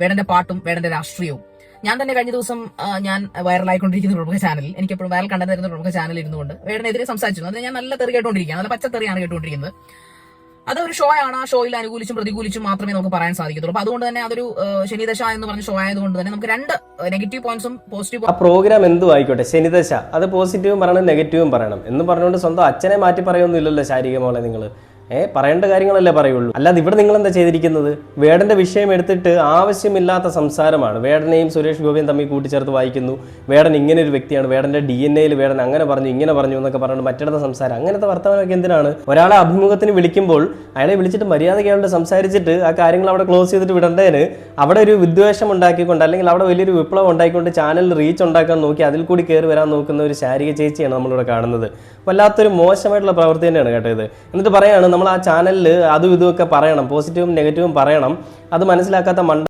വേടന്റെ പാട്ടും വേടന്റെ രാഷ്ട്രീയവും. ഞാൻ തന്നെ കഴിഞ്ഞ ദിവസം ഞാൻ വൈറലായിക്കൊണ്ടിരിക്കുന്ന പ്രമുഖ ചാനലിൽ, എനിക്ക് എപ്പോഴും വൈറൽ കണ്ടന്റ് തരുന്ന പ്രമുഖ ചാനലിൽ ഇരുന്നുകൊണ്ട് വേടനെതിരെ സംസാരിച്ചിരുന്നു. അതിന് ഞാൻ നല്ല തെറി കേട്ടോണ്ടിരിക്കുകയാണ്, നല്ല പച്ചത്തെറിയാണ് കേട്ടുകൊണ്ടിരിക്കുന്നത്. അതൊരു ഷോ ആണ്. ആ ഷോയിൽ അനുകൂലിച്ചും പ്രതികൂലിച്ചും മാത്രമേ നമുക്ക് പറയാൻ സാധിക്കത്തുള്ളൂ. അപ്പൊ അതുകൊണ്ട് തന്നെ അതൊരു ശനിദശ എന്ന് പറഞ്ഞ ഷോ ആയതുകൊണ്ട് തന്നെ നമുക്ക് രണ്ട് നെഗറ്റീവ് പോയിന്റ്സും പോസിറ്റീവ്. ആ പ്രോഗ്രാം എന്തും ആയിക്കോട്ടെ, ശനിദശ അത് പോസിറ്റീവും പറയണം നെഗറ്റീവും പറയണം എന്ന് പറഞ്ഞുകൊണ്ട് സ്വന്തം അച്ഛനെ മാറ്റി പറയൊന്നുമില്ലല്ലോ ശാരീരിക മോളെ. നിങ്ങൾ പറയേണ്ട കാര്യങ്ങളല്ലേ പറയുള്ളൂ. അല്ലാതെ ഇവിടെ നിങ്ങൾ എന്താ ചെയ്തിരിക്കുന്നത്? വേടന്റെ വിഷയം എടുത്തിട്ട് ആവശ്യമില്ലാത്ത സംസാരമാണ്. വേടനെയും സുരേഷ് ഗോപിയും തമ്മിൽ കൂട്ടിച്ചേർത്ത് വായിക്കുന്നു. വേടൻ ഇങ്ങനെ ഒരു വ്യക്തിയാണ്, വേടന്റെ DNA വേടൻ അങ്ങനെ പറഞ്ഞു ഇങ്ങനെ പറഞ്ഞു എന്നൊക്കെ പറഞ്ഞുകൊണ്ട് മറ്റിടത്തെ സംസാരം. അങ്ങനത്തെ വർത്തമാനമൊക്കെ എന്തിനാണ്? ഒരാളെ അഭിമുഖത്തിന് വിളിക്കുമ്പോൾ അയാളെ വിളിച്ചിട്ട് മര്യാദയ്ക്ക് അയാളുടെ സംസാരിച്ചിട്ട് ആ കാര്യങ്ങൾ അവിടെ ക്ലോസ് ചെയ്തിട്ട് വിടേണ്ടതിന് അവിടെ ഒരു വിദ്വേഷം ഉണ്ടാക്കിക്കൊണ്ട് അല്ലെങ്കിൽ അവിടെ വലിയൊരു വിപ്ലവം ഉണ്ടാക്കിക്കൊണ്ട് ചാനലിൽ റീച്ച് ഉണ്ടാക്കാൻ നോക്കി അതിൽ കൂടി കയറി വരാൻ നോക്കുന്ന ഒരു ശാരീരിക ചേച്ചിയാണ് നമ്മളിവിടെ കാണുന്നത്. വല്ലാത്തൊരു മോശമായിട്ടുള്ള പ്രവൃത്തി തന്നെയാണ് കേട്ടോ ഇത്. എന്നിട്ട് പറയാണ് നമ്മൾ ആ ചാനലിൽ അതും ഇതുമൊക്കെ പറയണം, പോസിറ്റീവും നെഗറ്റീവും പറയണം. അത് മനസ്സിലാക്കാത്ത